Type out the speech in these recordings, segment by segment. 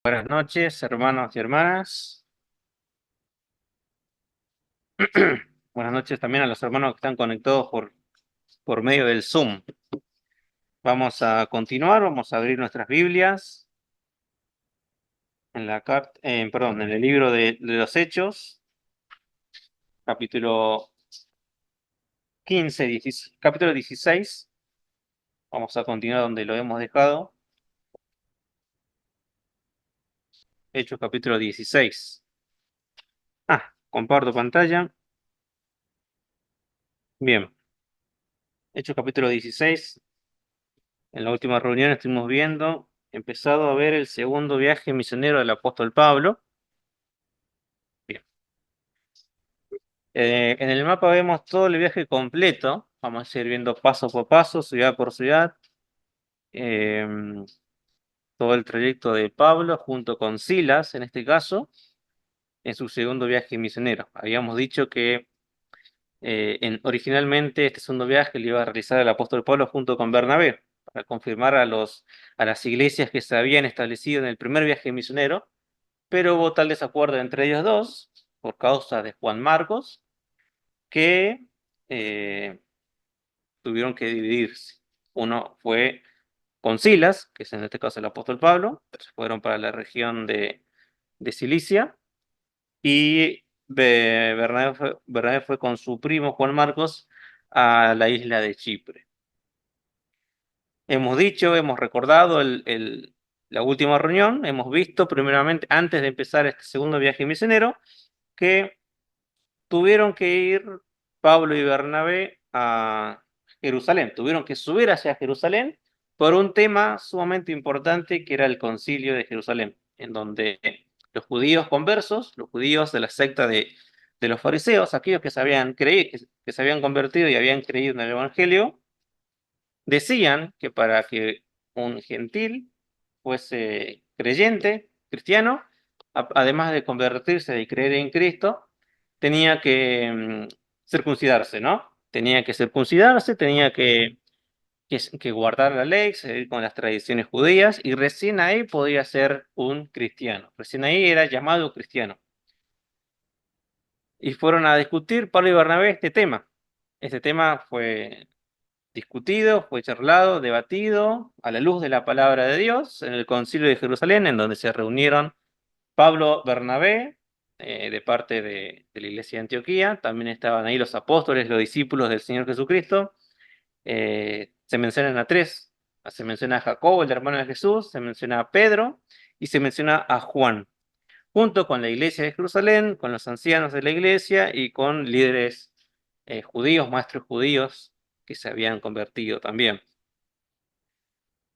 Buenas noches, hermanos y hermanas. Buenas noches también a los hermanos que están conectados por medio del Zoom. Vamos a continuar, vamos a abrir nuestras Biblias en el libro de los Hechos, capítulo 15, capítulo 16. Vamos a continuar donde lo hemos dejado. Hechos capítulo 16. Comparto pantalla. Bien, Hechos capítulo 16. En la última reunión estuvimos empezado a ver el segundo viaje misionero del apóstol Pablo. Bien. En el mapa vemos todo el viaje completo. Vamos a ir viendo paso por paso, ciudad por ciudad, em, todo el trayecto de Pablo junto con Silas, en este caso, en su segundo viaje misionero. Habíamos dicho que originalmente este segundo viaje lo iba a realizar el apóstol Pablo junto con Bernabé, para confirmar a las iglesias que se habían establecido en el primer viaje misionero, pero hubo tal desacuerdo entre ellos dos, por causa de Juan Marcos, que tuvieron que dividirse. Uno fue con Silas, que es en este caso el apóstol Pablo, se fueron para la región de Cilicia, y Bernabé fue con su primo Juan Marcos a la isla de Chipre. Hemos recordado la última reunión, hemos visto primeramente, antes de empezar este segundo viaje misionero, que tuvieron que ir Pablo y Bernabé a Jerusalén, tuvieron que subir hacia Jerusalén por un tema sumamente importante que era el concilio de Jerusalén, en donde los judíos conversos, los judíos de la secta de los fariseos, aquellos que se habían creído, que se habían convertido y habían creído en el Evangelio, decían que para que un gentil fuese creyente, cristiano, además de convertirse y creer en Cristo, tenía que circuncidarse, ¿no? Tenía que circuncidarse, tenía que guardar la ley, seguir con las tradiciones judías, y recién ahí podía ser un cristiano. Recién ahí era llamado cristiano. Y fueron a discutir Pablo y Bernabé este tema. Este tema fue discutido, fue charlado, debatido a la luz de la palabra de Dios en el Concilio de Jerusalén, en donde se reunieron Pablo, Bernabé, de parte de la iglesia de Antioquía. También estaban ahí los apóstoles, los discípulos del Señor Jesucristo. Se mencionan a tres. Se menciona a Jacobo, el hermano de Jesús, se menciona a Pedro y se menciona a Juan, junto con la iglesia de Jerusalén, con los ancianos de la iglesia y con líderes judíos, maestros judíos que se habían convertido también.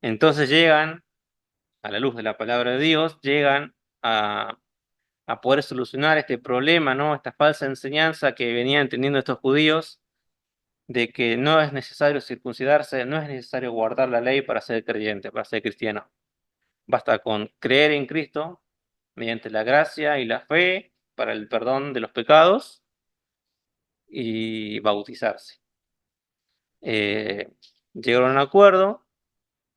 Entonces llegan, a la luz de la palabra de Dios, llegan a poder solucionar este problema, ¿no? Esta falsa enseñanza que venían teniendo estos judíos de que no es necesario circuncidarse, no es necesario guardar la ley para ser creyente, para ser cristiano. Basta con creer en Cristo mediante la gracia y la fe para el perdón de los pecados y bautizarse. Eh, Llegaron a un acuerdo,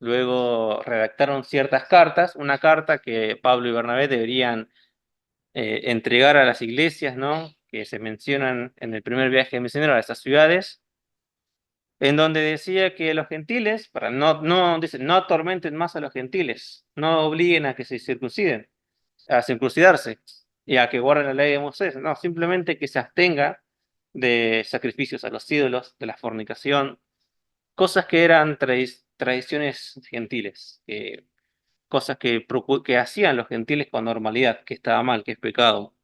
luego redactaron ciertas cartas, una carta que Pablo y Bernabé deberían entregar a las iglesias, ¿no? Que se mencionan en el primer viaje misionero a esas ciudades, en donde decía que los gentiles, dice, no atormenten más a los gentiles, no obliguen a que se circunciden, a circuncidarse y a que guarden la ley de Moisés, no, simplemente que se abstenga de sacrificios a los ídolos, de la fornicación, cosas que eran tradiciones gentiles, cosas que hacían los gentiles con normalidad, que estaba mal, que es pecado.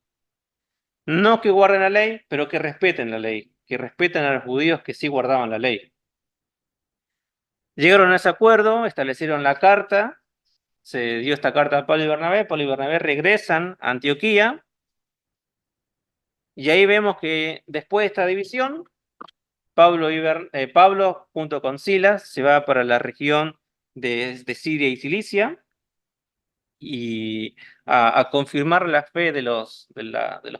No que guarden la ley, pero que respeten la ley, que respeten a los judíos que sí guardaban la ley. Llegaron a ese acuerdo, establecieron la carta, se dio esta carta a Pablo y Bernabé regresan a Antioquía, y ahí vemos que después de esta división, Pablo junto con Silas se va para la región de Siria y Cilicia, y a confirmar la fe de los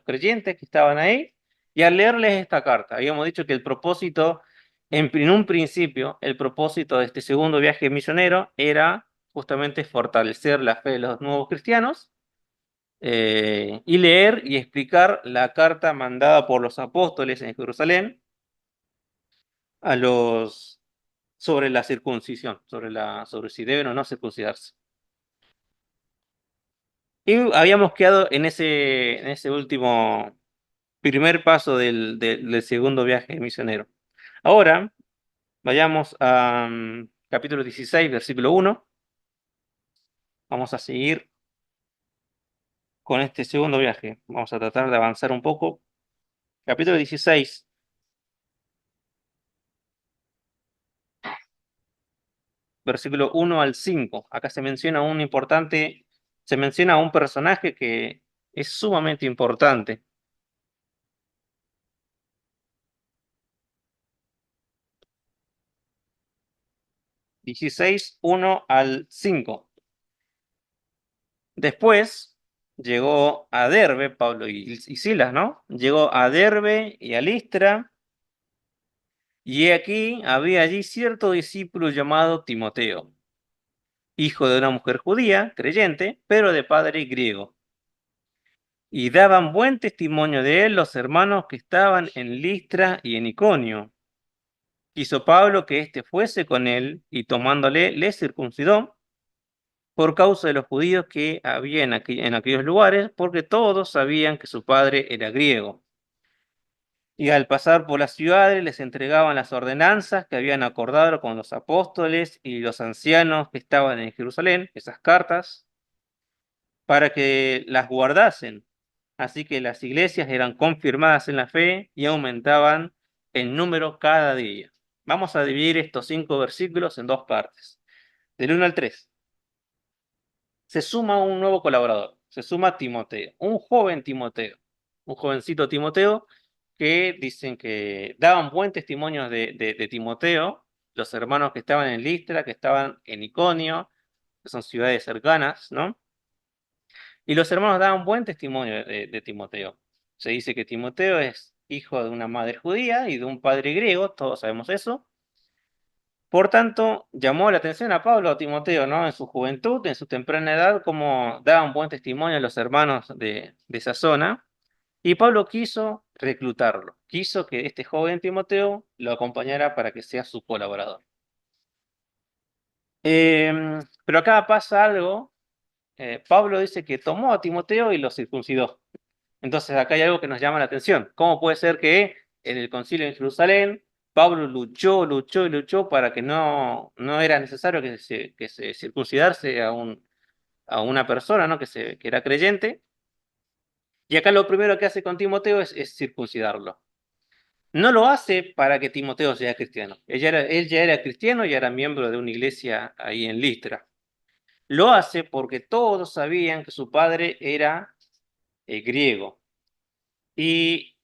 creyentes que estaban ahí, y a leerles esta carta. Habíamos dicho que el propósito, en un principio, el propósito de este segundo viaje misionero era justamente fortalecer la fe de los nuevos cristianos, y leer y explicar la carta mandada por los apóstoles en Jerusalén a los sobre la circuncisión, sobre si deben o no circuncidarse. Y habíamos quedado en ese último primer paso del segundo viaje misionero. Ahora, vayamos a capítulo 16, versículo 1. Vamos a seguir con este segundo viaje. Vamos a tratar de avanzar un poco. Capítulo 16, versículo 1 al 5. Acá se menciona a un personaje que es sumamente importante. 16, 1 al 5. Después llegó a Derbe, Pablo y Silas, ¿no? Llegó a Derbe y a Listra, y aquí había allí cierto discípulo llamado Timoteo, hijo de una mujer judía, creyente, pero de padre griego. Y daban buen testimonio de él los hermanos que estaban en Listra y en Iconio. Quiso Pablo que éste fuese con él, y tomándole, le circuncidó por causa de los judíos que había en aquellos lugares, porque todos sabían que su padre era griego. Y al pasar por las ciudades les entregaban las ordenanzas que habían acordado con los apóstoles y los ancianos que estaban en Jerusalén, esas cartas, para que las guardasen. Así que las iglesias eran confirmadas en la fe y aumentaban en número cada día. Vamos a dividir estos 5 versículos en dos partes, del 1 al 3. Se suma un nuevo colaborador, se suma Timoteo, un joven Timoteo, un jovencito Timoteo, que dicen que daban buen testimonio de Timoteo, los hermanos que estaban en Listra, que estaban en Iconio, que son ciudades cercanas, ¿no? Y los hermanos daban buen testimonio de Timoteo. Se dice que Timoteo es hijo de una madre judía y de un padre griego, todos sabemos eso. Por tanto, llamó la atención a Pablo, a Timoteo, ¿no? En su juventud, en su temprana edad, como daban buen testimonio a los hermanos de esa zona. Y Pablo quiso reclutarlo, quiso que este joven Timoteo lo acompañara para que sea su colaborador. Pero acá pasa algo. Pablo dice que tomó a Timoteo y lo circuncidó. Entonces acá hay algo que nos llama la atención. ¿Cómo puede ser que en el concilio de Jerusalén Pablo luchó, luchó y luchó para que no era necesario que se circuncidase a una persona, ¿no? Que era creyente? Y acá lo primero que hace con Timoteo es circuncidarlo. No lo hace para que Timoteo sea cristiano. Él ya era cristiano y era miembro de una iglesia ahí en Listra. Lo hace porque todos sabían que su padre era griego. Y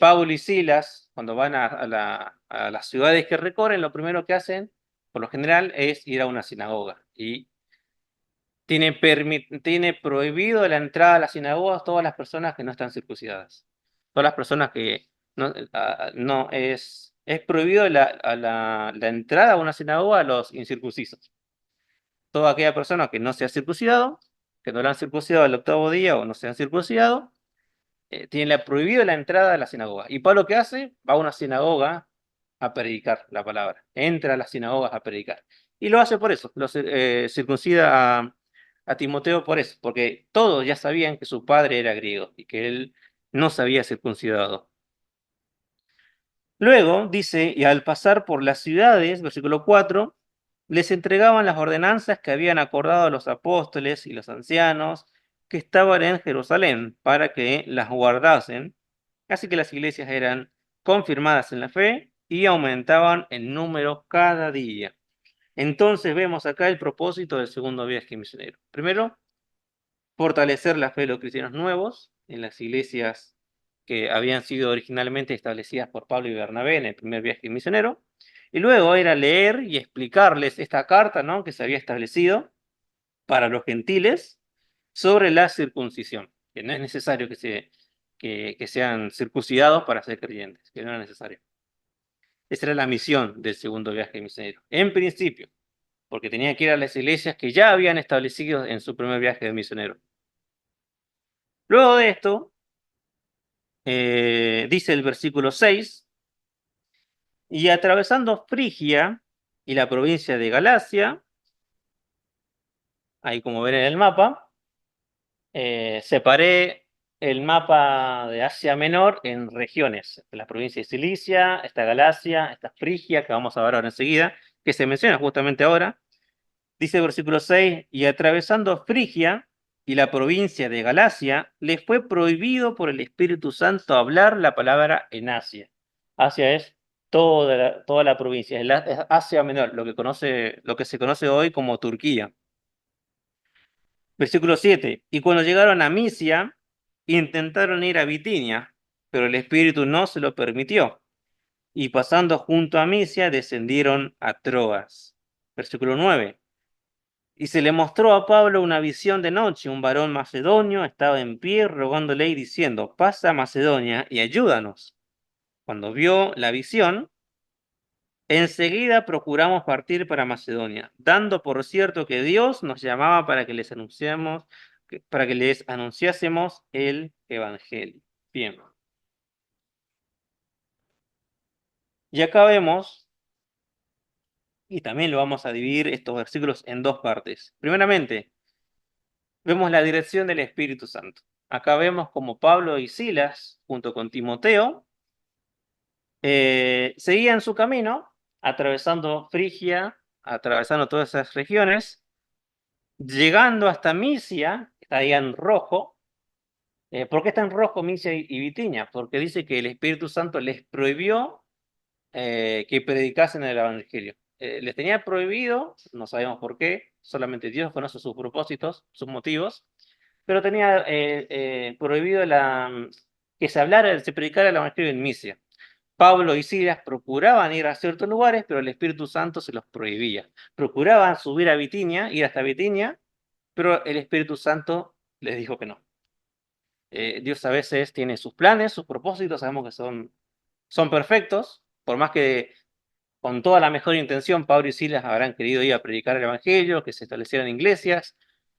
Pablo y Silas, cuando van a las ciudades que recorren, lo primero que hacen, por lo general, es ir a una sinagoga. Y tiene prohibido la entrada a las sinagogas todas las personas que no están circuncidadas. Todas las personas que no es prohibido la entrada a una sinagoga a los incircuncisos. Toda aquella persona que no se ha circuncidado, que no la han circuncidado al octavo día o no se han circuncidado, tiene prohibido la entrada a la sinagoga. ¿Y Pablo qué hace? Va a una sinagoga a predicar la palabra. Entra a las sinagogas a predicar. Y lo hace por eso. Circuncida a Timoteo por eso. Porque todos ya sabían que su padre era griego y que él no se había circuncidado. Luego dice, y al pasar por las ciudades, versículo 4, les entregaban las ordenanzas que habían acordado los apóstoles y los ancianos que estaban en Jerusalén para que las guardasen. Así que las iglesias eran confirmadas en la fe y aumentaban en número cada día. Entonces vemos acá el propósito del segundo viaje misionero. Primero, fortalecer la fe de los cristianos nuevos en las iglesias que habían sido originalmente establecidas por Pablo y Bernabé en el primer viaje misionero. Y luego era leer y explicarles esta carta, ¿no?, que se había establecido para los gentiles sobre la circuncisión, que no es necesario que sean circuncidados para ser creyentes, que no era necesario. Esa era la misión del segundo viaje misionero. En principio, porque tenía que ir a las iglesias que ya habían establecido en su primer viaje de misionero. Luego de esto, dice el versículo 6, y atravesando Frigia y la provincia de Galacia, ahí como ven en el mapa, separé el mapa de Asia Menor en regiones. La provincia de Cilicia, esta Galacia, esta Frigia, que vamos a ver ahora enseguida, que se menciona justamente ahora. Dice el versículo 6, y atravesando Frigia y la provincia de Galacia, les fue prohibido por el Espíritu Santo hablar la palabra en Asia. Asia es toda la provincia, es Asia Menor, lo que se conoce hoy como Turquía. Versículo 7, y cuando llegaron a Misia, intentaron ir a Bitinia, pero el Espíritu no se lo permitió. Y pasando junto a Misia, descendieron a Troas. Versículo 9, y se le mostró a Pablo una visión de noche. Un varón macedonio estaba en pie rogándole y diciendo, pasa a Macedonia y ayúdanos. Cuando vio la visión, enseguida procuramos partir para Macedonia, dando por cierto que Dios nos llamaba para que para que les anunciásemos el evangelio. Bien. Y acá vemos, y también lo vamos a dividir estos versículos en dos partes. Primeramente, vemos la dirección del Espíritu Santo. Acá vemos como Pablo y Silas, junto con Timoteo, seguían su camino, atravesando Frigia, atravesando todas esas regiones, llegando hasta Misia, está ahí en rojo. ¿Por qué está en rojo Misia y Bitinia? Porque dice que el Espíritu Santo les prohibió que predicasen el Evangelio. Les tenía prohibido, no sabemos por qué, solamente Dios conoce sus propósitos, sus motivos, pero tenía prohibido que se predicara el Evangelio en Misia. Pablo y Silas procuraban ir a ciertos lugares, pero el Espíritu Santo se los prohibía. Procuraban subir a Bitinia, ir hasta Bitinia, pero el Espíritu Santo les dijo que no. Dios a veces tiene sus planes, sus propósitos, sabemos que son perfectos, por más que con toda la mejor intención Pablo y Silas habrán querido ir a predicar el Evangelio, que se establecieran iglesias,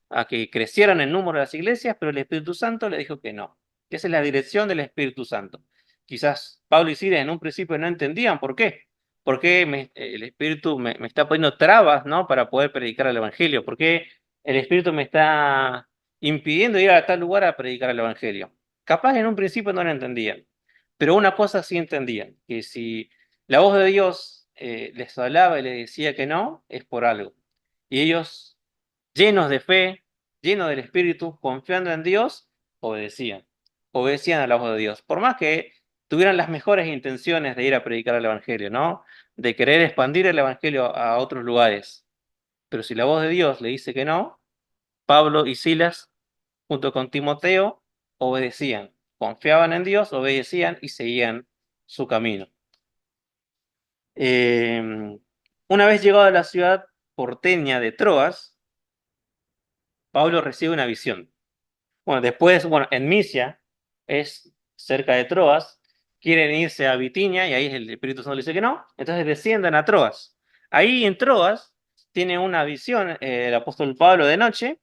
a que crecieran el número de las iglesias, pero el Espíritu Santo les dijo que no. Que esa es la dirección del Espíritu Santo. Quizás Pablo y Silas en un principio no entendían por qué. ¿Por qué el Espíritu me está poniendo trabas, ¿no? Para poder predicar el Evangelio? ¿Por qué el Espíritu me está impidiendo ir a tal lugar a predicar el Evangelio? Capaz en un principio no lo entendían, pero una cosa sí entendían, que si la voz de Dios les hablaba y les decía que no, es por algo. Y ellos, llenos de fe, llenos del Espíritu, confiando en Dios, obedecían. Obedecían a la voz de Dios. Por más que tuvieran las mejores intenciones de ir a predicar el Evangelio, ¿no? De querer expandir el Evangelio a otros lugares. Pero si la voz de Dios le dice que no, Pablo y Silas, junto con Timoteo, obedecían. Confiaban en Dios, obedecían y seguían su camino. Una vez llegado a la ciudad porteña de Troas, Pablo recibe una visión. Bueno, después, en Misia, es cerca de Troas, quieren irse a Bitinia y ahí el Espíritu Santo le dice que no, entonces descienden a Troas. Ahí en Troas tiene una visión el apóstol Pablo de noche,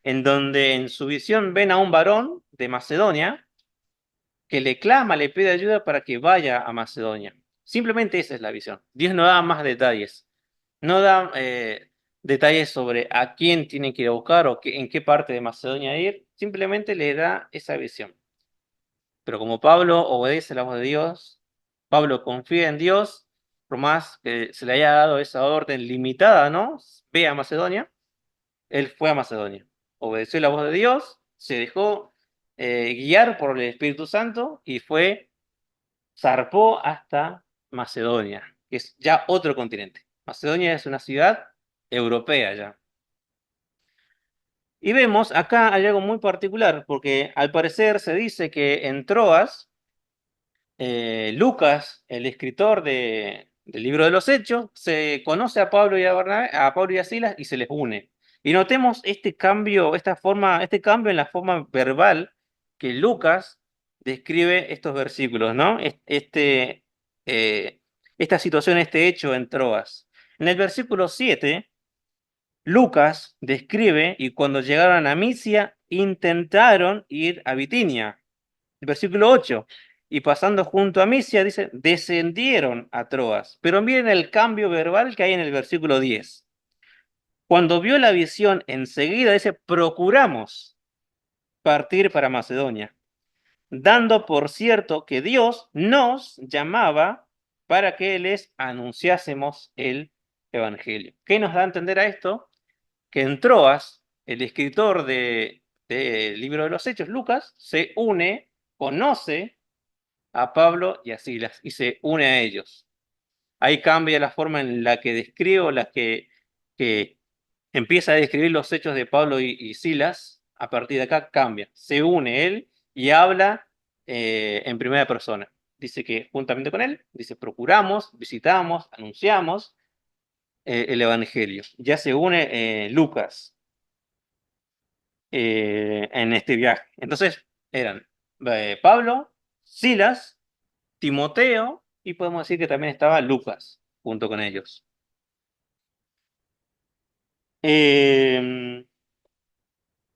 en donde en su visión ven a un varón de Macedonia que le clama, le pide ayuda para que vaya a Macedonia. Simplemente esa es la visión. Dios no da más detalles. No da detalles sobre a quién tienen que ir a buscar o en qué parte de Macedonia ir. Simplemente le da esa visión. Pero como Pablo obedece la voz de Dios, Pablo confía en Dios, por más que se le haya dado esa orden limitada, ¿no? Ve a Macedonia, él fue a Macedonia. Obedeció la voz de Dios, se dejó guiar por el Espíritu Santo y zarpó hasta Macedonia, que es ya otro continente. Macedonia es una ciudad europea ya. Y vemos, acá hay algo muy particular, porque al parecer se dice que en Troas, Lucas, el escritor del libro de los Hechos, se conoce a Pablo y a Pablo y a Silas y se les une. Y notemos este cambio, este cambio en la forma verbal que Lucas describe estos versículos, ¿no? Eh, esta situación, este hecho en Troas. En el versículo 7 Lucas describe, y cuando llegaron a Misia, intentaron ir a Bitinia. Versículo 8. Y pasando junto a Misia, dice, descendieron a Troas. Pero miren el cambio verbal que hay en el versículo 10. Cuando vio la visión, enseguida dice, procuramos partir para Macedonia, dando por cierto que Dios nos llamaba para que les anunciásemos el Evangelio. ¿Qué nos da a entender a esto? Que en Troas, el escritor del libro de los Hechos, Lucas, se une, conoce a Pablo y a Silas y se une a ellos. Ahí cambia la forma en la que describe o que empieza a describir los hechos de Pablo y Silas. A partir de acá cambia, se une él y habla en primera persona. Dice que juntamente con él, dice, procuramos, visitamos, anunciamos el Evangelio. Ya se une Lucas en este viaje. Entonces eran Pablo, Silas, Timoteo y podemos decir que también estaba Lucas junto con ellos.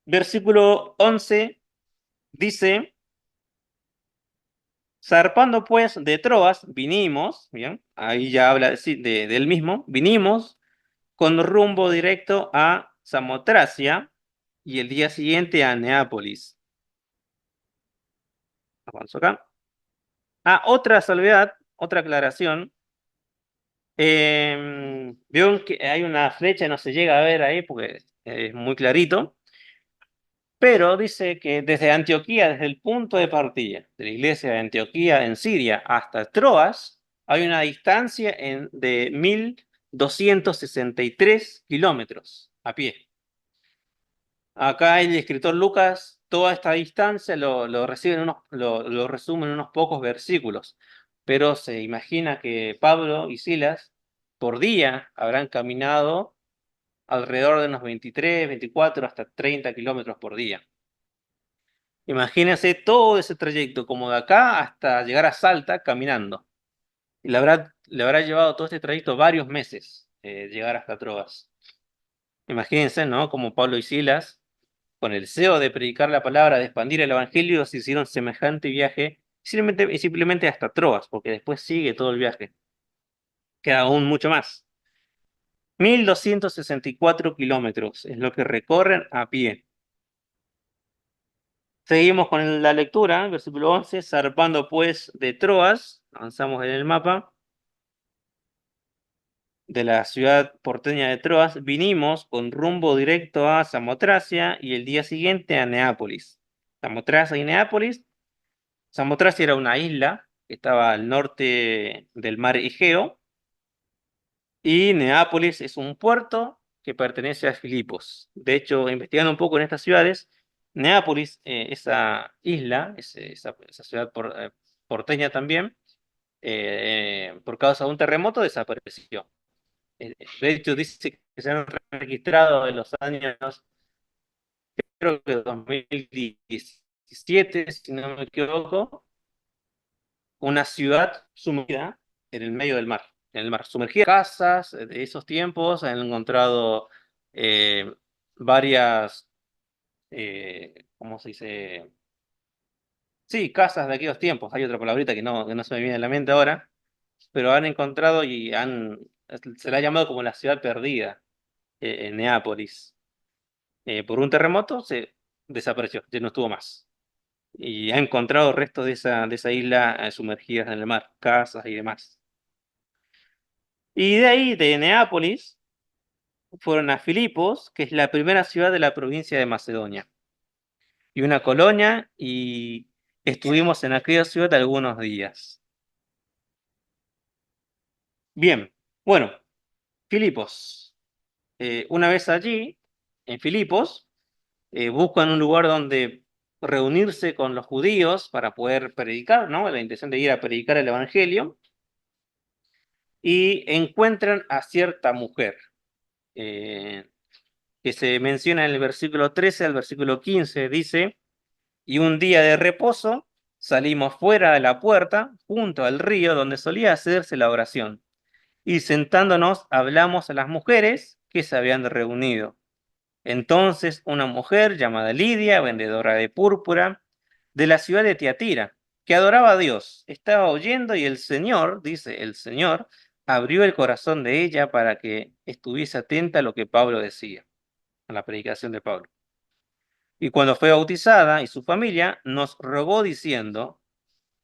Versículo 11 dice, zarpando pues de Troas, vinimos, bien, ahí ya habla del mismo, vinimos con rumbo directo a Samotracia y el día siguiente a Neápolis. Avanzo acá. Otra salvedad, otra aclaración. Vieron que hay una flecha, no se llega a ver ahí porque es muy clarito, pero dice que desde Antioquía, desde el punto de partida de la iglesia de Antioquía en Siria hasta Troas, hay una distancia de 1263 kilómetros a pie. Acá el escritor Lucas, toda esta distancia lo resume en unos pocos versículos, pero se imagina que Pablo y Silas por día habrán caminado alrededor de unos 23, 24, hasta 30 kilómetros por día. Imagínense todo ese trayecto, como de acá hasta llegar a Salta caminando. Y le habrá llevado todo este trayecto varios meses llegar hasta Troas. Imagínense, ¿no? Como Pablo y Silas, con el deseo de predicar la palabra, de expandir el evangelio, se hicieron semejante viaje, simplemente hasta Troas, porque después sigue todo el viaje. Queda aún mucho más. 1264 kilómetros es lo que recorren a pie. Seguimos con la lectura, versículo 11, zarpando pues de Troas, avanzamos en el mapa, de la ciudad porteña de Troas, vinimos con rumbo directo a Samotracia y el día siguiente a Neápolis. Samotracia y Neápolis. Samotracia era una isla que estaba al norte del mar Egeo y Neápolis es un puerto que pertenece a Filipos. De hecho, investigando un poco en estas ciudades, Neápolis, esa isla, esa ciudad porteña también, por causa de un terremoto desapareció. De hecho, dice que se han registrado en los años, creo que 2017, si no me equivoco, una ciudad sumida en el medio del mar, en el mar. Sumergida. Casas de esos tiempos, han encontrado eh, varias, ¿cómo se dice? Sí, casas de aquellos tiempos. Hay otra palabrita que no se me viene a la mente ahora, pero han encontrado se la ha llamado como la ciudad perdida, en Neápolis. Por un terremoto se desapareció, ya no estuvo más. Y ha encontrado restos de esa isla sumergidas en el mar, casas y demás. Y de ahí, de Neápolis, fueron a Filipos, que es la primera ciudad de la provincia de Macedonia, y una colonia, y estuvimos en aquella ciudad algunos días. Bien, bueno, Filipos. Una vez allí, en Filipos, buscan un lugar donde reunirse con los judíos para poder predicar, ¿no? La intención de ir a predicar el evangelio, y encuentran a cierta mujer, eh, que se menciona en el versículo 13 al versículo 15, dice, y un día de reposo salimos fuera de la puerta, junto al río donde solía hacerse la oración, y sentándonos hablamos a las mujeres que se habían reunido. Entonces una mujer llamada Lidia, vendedora de púrpura, de la ciudad de Tiatira, que adoraba a Dios, estaba oyendo y el Señor, dice el Señor, abrió el corazón de ella para que estuviese atenta a lo que Pablo decía, a la predicación de Pablo. Y cuando fue bautizada y su familia, nos rogó diciendo,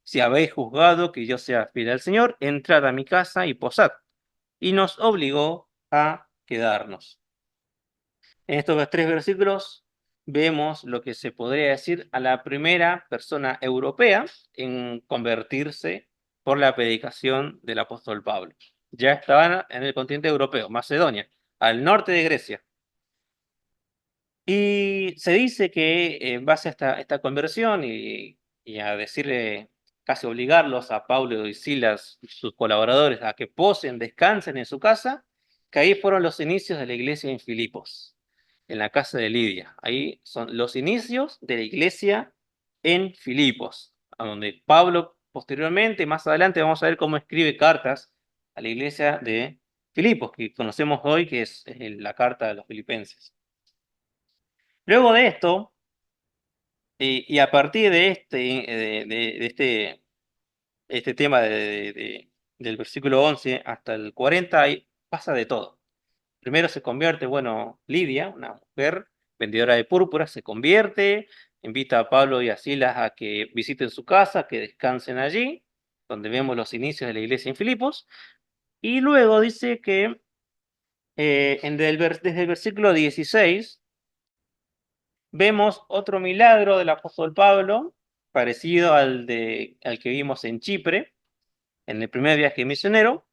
si habéis juzgado que yo sea fiel al Señor, entrad a mi casa y posad. Y nos obligó a quedarnos. En estos tres versículos vemos lo que se podría decir a la primera persona europea en convertirse por la predicación del apóstol Pablo. Ya estaban en el continente europeo, Macedonia, al norte de Grecia. Y se dice que en base a esta conversión y a decirle, casi obligarlos a Pablo y Silas, sus colaboradores, a que posen, descansen en su casa, que ahí fueron los inicios de la iglesia en Filipos, en la casa de Lidia. Ahí son los inicios de la iglesia en Filipos, a donde Pablo posteriormente, más adelante, vamos a ver cómo escribe cartas a la iglesia de Filipos, que conocemos hoy, que es la carta de los filipenses. Luego de esto, y a partir de este tema del versículo 11 hasta el 40, ahí pasa de todo. Primero se convierte, bueno, Lidia, una mujer vendedora de púrpura, se convierte, invita a Pablo y a Silas a que visiten su casa, que descansen allí, donde vemos los inicios de la iglesia en Filipos, y luego dice que desde el versículo 16 vemos otro milagro del apóstol Pablo, parecido al que vimos en Chipre, en el primer viaje misionero.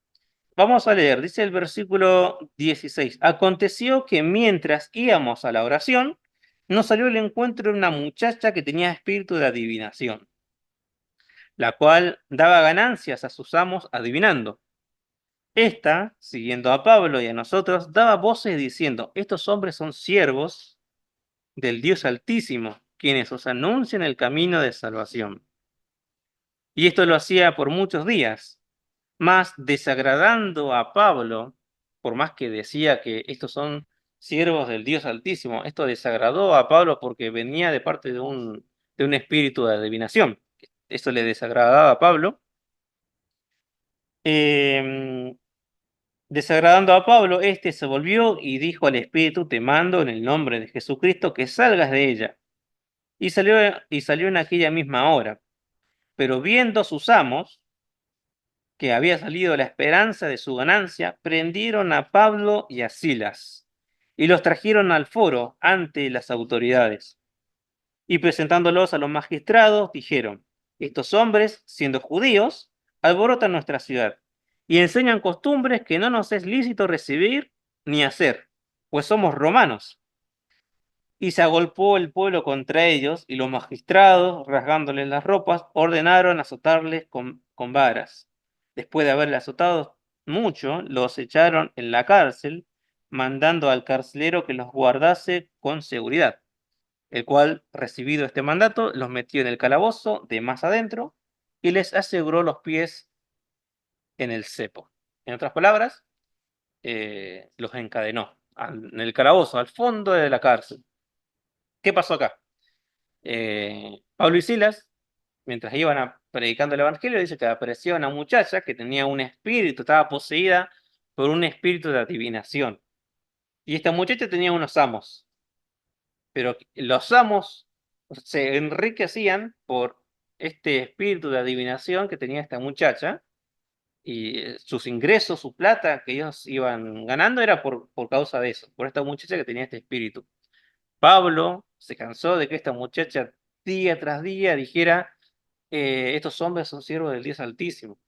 Vamos a leer, dice el versículo 16. Aconteció que mientras íbamos a la oración, nos salió el encuentro de una muchacha que tenía espíritu de adivinación, la cual daba ganancias a sus amos adivinando. Esta, siguiendo a Pablo y a nosotros, daba voces diciendo, estos hombres son siervos del Dios Altísimo, quienes os anuncian el camino de salvación. Y esto lo hacía por muchos días, mas desagradando a Pablo, por más que decía que estos son siervos del Dios Altísimo, esto desagradó a Pablo porque venía de parte de un espíritu de adivinación. Esto le desagradaba a Pablo. Eh, Desagradando a Pablo, este se volvió y dijo al espíritu, te mando en el nombre de Jesucristo que salgas de ella. Y salió en aquella misma hora. Pero viendo sus amos que había salido la esperanza de su ganancia, prendieron a Pablo y a Silas y los trajeron al foro ante las autoridades. Y presentándolos a los magistrados, dijeron, estos hombres, siendo judíos, alborotan nuestra ciudad y enseñan costumbres que no nos es lícito recibir ni hacer, pues somos romanos. Y se agolpó el pueblo contra ellos, y los magistrados, rasgándoles las ropas, ordenaron azotarles con varas. Después de haberles azotado mucho, los echaron en la cárcel, mandando al carcelero que los guardase con seguridad, el cual, recibido este mandato, los metió en el calabozo de más adentro y les aseguró los pies en el cepo. En otras palabras, los encadenó en el calabozo, al fondo de la cárcel. ¿Qué pasó acá? Pablo y Silas, mientras iban predicando el evangelio, dice que apareció una muchacha que tenía un espíritu, estaba poseída por un espíritu de adivinación. Y esta muchacha tenía unos amos, pero los amos se enriquecían por este espíritu de adivinación que tenía esta muchacha, y sus ingresos, su plata que ellos iban ganando era por causa de eso, por esta muchacha que tenía este espíritu. Pablo se cansó de que esta muchacha día tras día dijera, estos hombres son siervos del Dios Altísimo.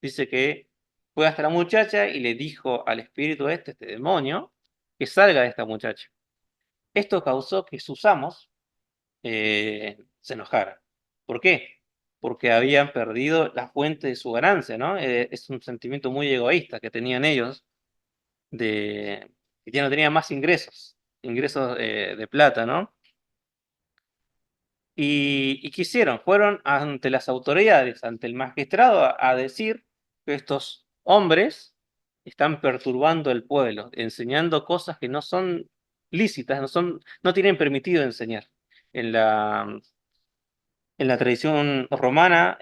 Dice que fue hasta la muchacha y le dijo al espíritu este demonio, que salga de esta muchacha. Esto causó que sus amos se enojaran. ¿Por qué? Porque habían perdido la fuente de su ganancia, ¿no? Es un sentimiento muy egoísta que tenían ellos, de que ya no tenían más ingresos de plata, ¿no? ¿Y qué hicieron? Fueron ante las autoridades, ante el magistrado, a decir que estos hombres están perturbando el pueblo, enseñando cosas que no son lícitas, no tienen permitido enseñar. En la tradición romana,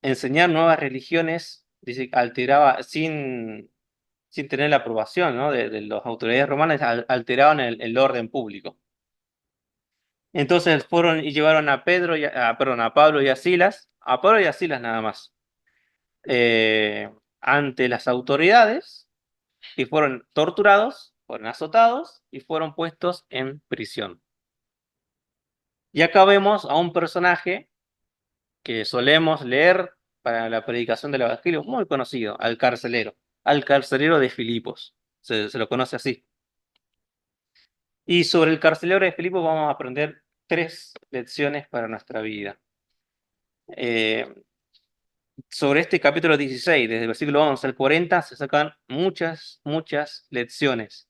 enseñar nuevas religiones, dice, alteraba, sin tener la aprobación, ¿no? de las autoridades romanas, alteraban el orden público. Entonces fueron y llevaron a Pedro, perdón, a Pablo y a Pablo y a Silas nada más, ante las autoridades, y fueron torturados, fueron azotados y fueron puestos en prisión. Y acá vemos a un personaje que solemos leer para la predicación del Evangelio, muy conocido, al carcelero de Filipos, se lo conoce así. Y sobre el carcelero de Filipos vamos a aprender 3 lecciones para nuestra vida. Eh, sobre este capítulo 16, desde el versículo 11 al 40, se sacan muchas, muchas lecciones.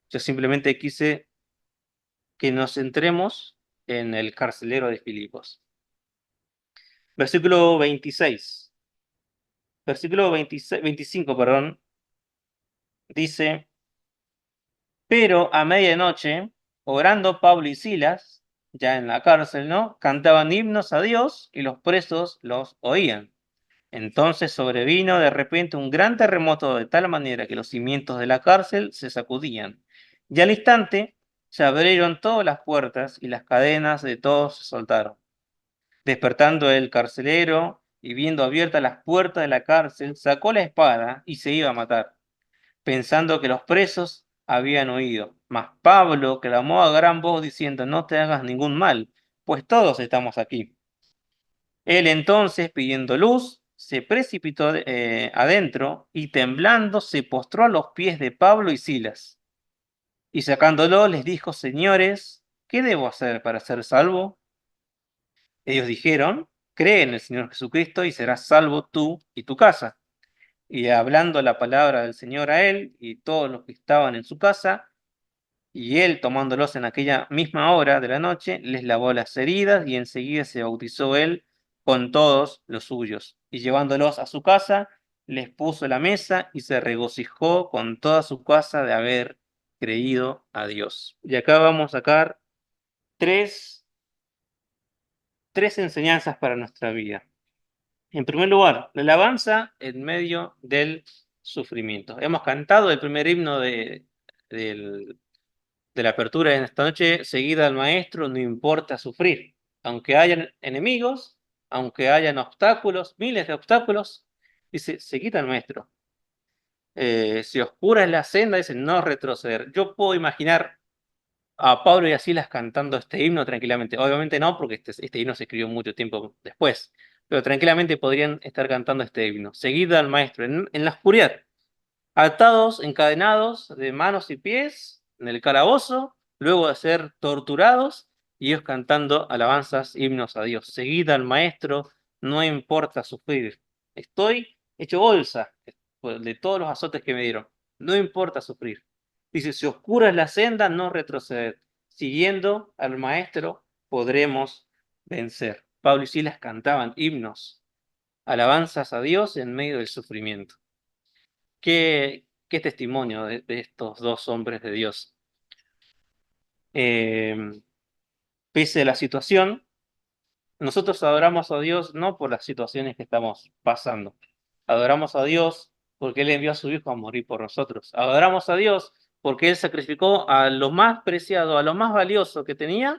Yo simplemente quise que nos centremos en el carcelero de Filipos. Versículo 26. Versículo 26, 25, perdón, dice: pero a medianoche, orando Pablo y Silas, ya en la cárcel, ¿no? Cantaban himnos a Dios y los presos los oían. Entonces sobrevino de repente un gran terremoto de tal manera que los cimientos de la cárcel se sacudían. Y al instante se abrieron todas las puertas y las cadenas de todos se soltaron. Despertando el carcelero y viendo abiertas las puertas de la cárcel, sacó la espada y se iba a matar, pensando que los presos habían huido. Mas Pablo clamó a gran voz diciendo: no te hagas ningún mal, pues todos estamos aquí. Él entonces, pidiendo luz, se precipitó adentro y temblando se postró a los pies de Pablo y Silas. Y sacándolo les dijo: señores, ¿qué debo hacer para ser salvo? Ellos dijeron: cree en el Señor Jesucristo y serás salvo tú y tu casa. Y hablando la palabra del Señor a él y todos los que estaban en su casa, y él, tomándolos en aquella misma hora de la noche, les lavó las heridas y enseguida se bautizó él con todos los suyos. Y llevándolos a su casa, les puso la mesa y se regocijó con toda su casa de haber creído a Dios. Y acá vamos a sacar tres, tres enseñanzas para nuestra vida. En primer lugar, la alabanza en medio del sufrimiento. Hemos cantado el primer himno del de la apertura en esta noche, seguida al maestro, no importa sufrir. Aunque hayan enemigos, aunque hayan obstáculos, miles de obstáculos, dice, seguida al maestro. Si oscura es la senda, dice, no retroceder. Yo puedo imaginar a Pablo y a Silas cantando este himno tranquilamente. Obviamente no, porque este himno se escribió mucho tiempo después, pero tranquilamente podrían estar cantando este himno. Seguida al maestro, en la oscuridad, atados, encadenados de manos y pies en el calabozo, luego de ser torturados, y ellos cantando alabanzas, himnos a Dios. Seguid al maestro, no importa sufrir. Estoy hecho bolsa de todos los azotes que me dieron. No importa sufrir. Dice, si oscura es la senda, no retroceder. Siguiendo al maestro, podremos vencer. Pablo y Silas cantaban himnos, alabanzas a Dios en medio del sufrimiento. Qué testimonio de estos dos hombres de Dios. Eh, Pese a la situación, nosotros adoramos a Dios no por las situaciones que estamos pasando. Adoramos a Dios porque Él envió a su Hijo a morir por nosotros. Adoramos a Dios porque Él sacrificó a lo más preciado, a lo más valioso que tenía,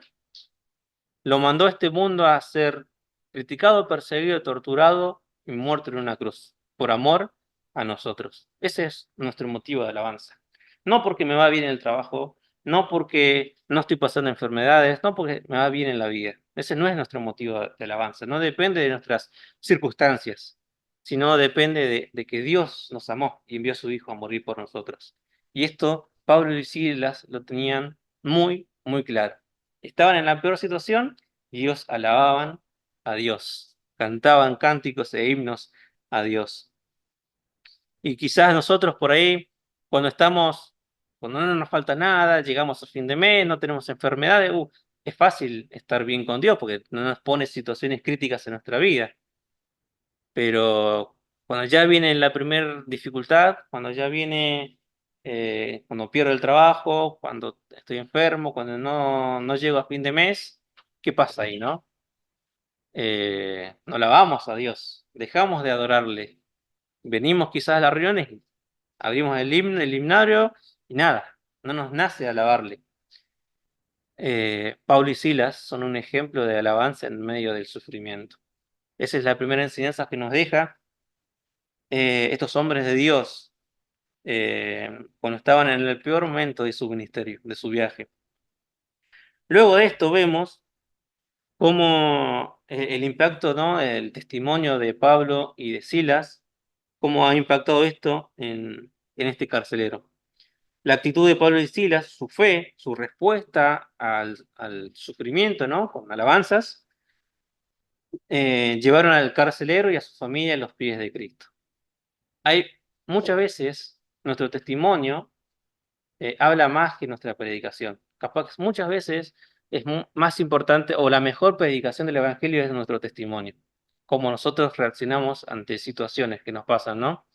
lo mandó a este mundo a ser criticado, perseguido, torturado y muerto en una cruz, por amor a nosotros. Ese es nuestro motivo de alabanza. No porque me va bien en el trabajo, no porque no estoy pasando enfermedades, no porque me va bien en la vida. Ese no es nuestro motivo de alabanza. No depende de nuestras circunstancias, sino depende de que Dios nos amó y envió a su Hijo a morir por nosotros. Y esto Pablo y Silas lo tenían muy, muy claro. Estaban en la peor situación y ellos alababan a Dios, cantaban cánticos e himnos a Dios. Y quizás nosotros por ahí, cuando no nos falta nada, llegamos a fin de mes, no tenemos enfermedades, es fácil estar bien con Dios porque no nos pone situaciones críticas en nuestra vida. Pero Cuando ya viene la primera dificultad, cuando ya viene, cuando pierdo el trabajo, cuando estoy enfermo, cuando no llego a fin de mes, ¿qué pasa ahí, no? No alabamos a Dios, dejamos de adorarle. Venimos quizás a las reuniones, abrimos el himno, el himnario y nada, no nos nace alabarle. Pablo y Silas son un ejemplo de alabanza en medio del sufrimiento. Esa es la primera enseñanza que nos deja estos hombres de Dios cuando estaban en el peor momento de su ministerio, de su viaje. Luego de esto vemos cómo el impacto, ¿no? El testimonio de Pablo y de Silas, cómo ha impactado esto en este carcelero. La actitud de Pablo y Silas, su fe, su respuesta al sufrimiento, ¿no? Con alabanzas, llevaron al carcelero y a su familia a los pies de Cristo. Hay muchas veces nuestro testimonio habla más que nuestra predicación. Capaz que muchas veces es más importante o la mejor predicación del Evangelio es nuestro testimonio, cómo nosotros reaccionamos ante situaciones que nos pasan, ¿no?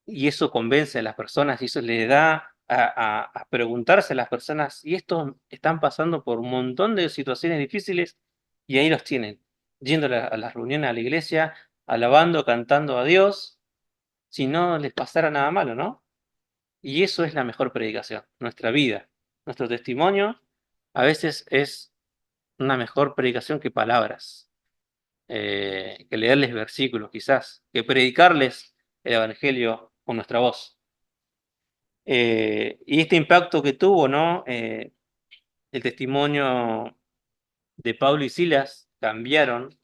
Y eso convence a las personas y eso le da a preguntarse a las personas, y estos están pasando por un montón de situaciones difíciles y ahí los tienen, yendo a las reuniones a la iglesia, alabando, cantando a Dios, si no les pasara nada malo, ¿no? Y eso es la mejor predicación, nuestra vida, nuestro testimonio a veces es una mejor predicación que palabras, que leerles versículos quizás, que predicarles el Evangelio con nuestra voz. Y este impacto que tuvo, ¿no? El testimonio de Pablo y Silas cambiaron,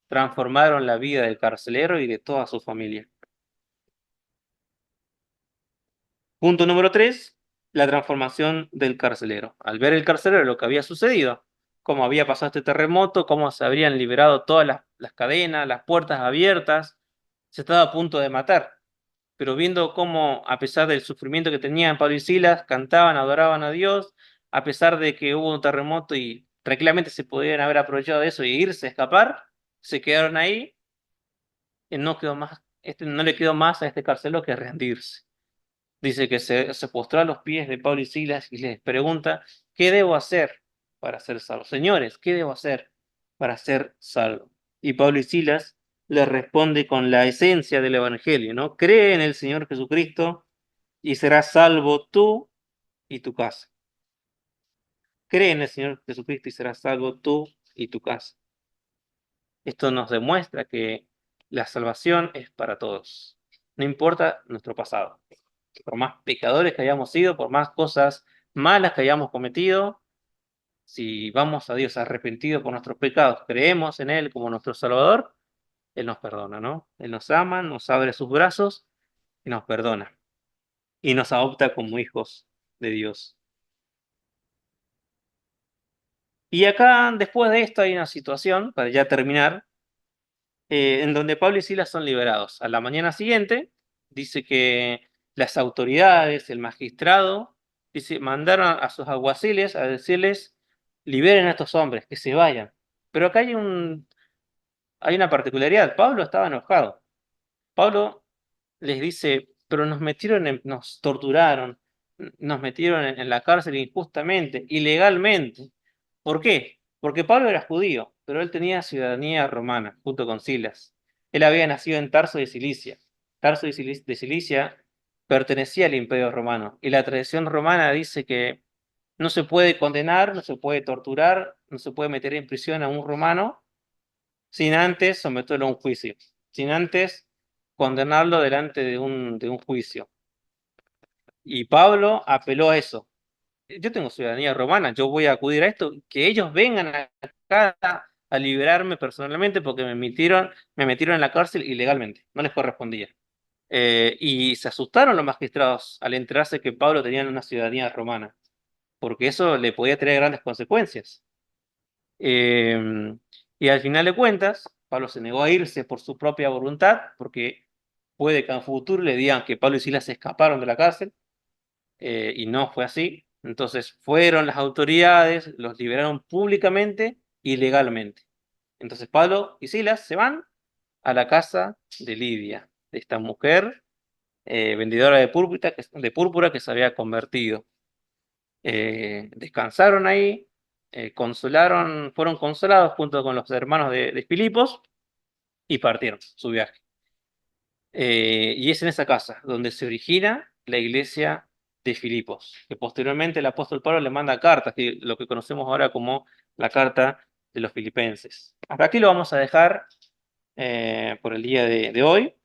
transformaron la vida del carcelero y de toda su familia. Punto número 3, la transformación del carcelero. Al ver el carcelero lo que había sucedido, cómo había pasado este terremoto, cómo se habrían liberado todas las cadenas, las puertas abiertas, se estaba a punto de matar. Pero viendo cómo, a pesar del sufrimiento que tenían Pablo y Silas, cantaban, adoraban a Dios, a pesar de que hubo un terremoto y tranquilamente se podían haber aprovechado de eso y irse, escapar, se quedaron ahí y no quedó más, no le quedó más a este carcelero que rendirse. Dice que se postró a los pies de Pablo y Silas y les pregunta, ¿qué debo hacer para ser salvo? Señores, ¿qué debo hacer para ser salvo? Y Pablo y Silas les responde con la esencia del Evangelio, ¿no? Cree en el Señor Jesucristo y serás salvo tú y tu casa. Cree en el Señor Jesucristo y serás salvo tú y tu casa. Esto nos demuestra que la salvación es para todos, no importa nuestro pasado. Por más pecadores que hayamos sido, por más cosas malas que hayamos cometido, si vamos a Dios arrepentidos por nuestros pecados, creemos en Él como nuestro Salvador, Él nos perdona, ¿no? Él nos ama, nos abre sus brazos y nos perdona. Y nos adopta como hijos de Dios. Y acá, después de esto, hay una situación, para ya terminar, en donde Pablo y Silas son liberados. A la mañana siguiente, dice que las autoridades, el magistrado, dice, mandaron a sus alguaciles a decirles, liberen a estos hombres, que se vayan. Pero acá hay una particularidad, Pablo estaba enojado. Pablo les dice, pero nos torturaron, nos metieron en la cárcel injustamente, ilegalmente. ¿Por qué? Porque Pablo era judío, pero él tenía ciudadanía romana, junto con Silas. Él había nacido en Tarso de Cilicia. Tarso de Cilicia pertenecía al Imperio Romano, y la tradición romana dice que no se puede condenar, no se puede torturar, no se puede meter en prisión a un romano sin antes someterlo a un juicio, sin antes condenarlo delante de un juicio. Y Pablo apeló a eso. Yo tengo ciudadanía romana, yo voy a acudir a esto, que ellos vengan acá a liberarme personalmente porque me metieron en la cárcel ilegalmente, no les correspondía. Y se asustaron los magistrados al enterarse que Pablo tenía una ciudadanía romana, porque eso le podía traer grandes consecuencias. Eh, y al final de cuentas, Pablo se negó a irse por su propia voluntad, porque puede que en futuro le digan que Pablo y Silas se escaparon de la cárcel, y no fue así. Entonces fueron las autoridades, los liberaron públicamente y legalmente. Entonces Pablo y Silas se van a la casa de Lidia, de esta mujer vendedora de púrpura que se había convertido. Descansaron ahí, fueron consolados junto con los hermanos de Filipos y partieron su viaje. Y es en esa casa donde se origina la iglesia de Filipos, que posteriormente el apóstol Pablo le manda cartas, lo que conocemos ahora como la carta de los filipenses. Hasta aquí lo vamos a dejar por el día de hoy.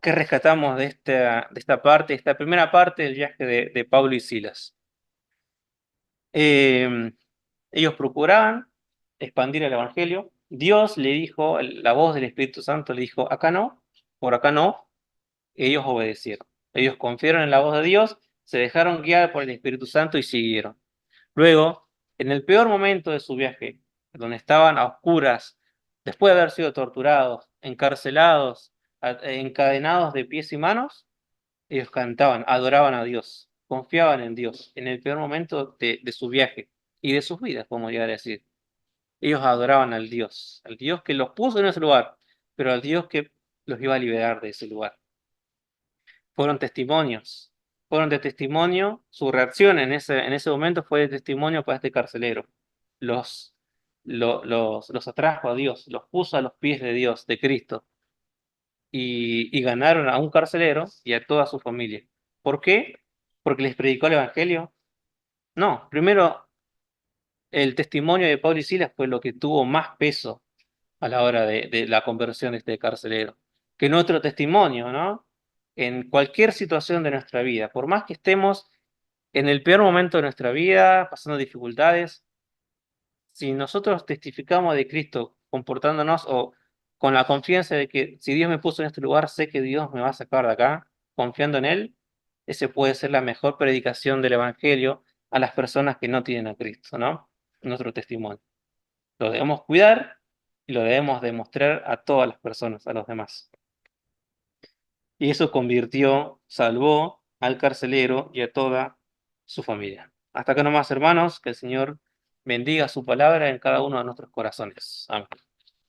¿Qué rescatamos de esta parte, esta primera parte del viaje de Pablo y Silas? Eh, Ellos procuraban expandir el Evangelio. Dios le dijo, la voz del Espíritu Santo le dijo, acá no, por acá no. Ellos obedecieron. Ellos confiaron en la voz de Dios, se dejaron guiar por el Espíritu Santo y siguieron. Luego, en el peor momento de su viaje, donde estaban a oscuras, después de haber sido torturados, encarcelados, encadenados de pies y manos, ellos cantaban, adoraban a Dios, confiaban en Dios, en el peor momento de su viaje y de sus vidas, podemos llegar a decir. Ellos adoraban al Dios que los puso en ese lugar, pero al Dios que los iba a liberar de ese lugar. Fueron testimonios, fueron de testimonio, su reacción en ese momento fue de testimonio para este carcelero. Los, los atrajo a Dios, los puso a los pies de Dios, de Cristo, y ganaron a un carcelero y a toda su familia. ¿Por qué? ¿Porque les predicó el Evangelio? No, primero el testimonio de Pablo y Silas fue lo que tuvo más peso a la hora de la conversión de este carcelero, que nuestro testimonio, ¿no? En cualquier situación de nuestra vida, por más que estemos en el peor momento de nuestra vida, pasando dificultades, si nosotros testificamos de Cristo comportándonos o con la confianza de que si Dios me puso en este lugar, sé que Dios me va a sacar de acá, confiando en Él, ese puede ser la mejor predicación del Evangelio a las personas que no tienen a Cristo, ¿no? Nuestro testimonio. Lo debemos cuidar y lo debemos demostrar a todas las personas, a los demás. Y eso salvó al carcelero y a toda su familia. Hasta acá nomás, hermanos, que el Señor bendiga su palabra en cada uno de nuestros corazones. Amén.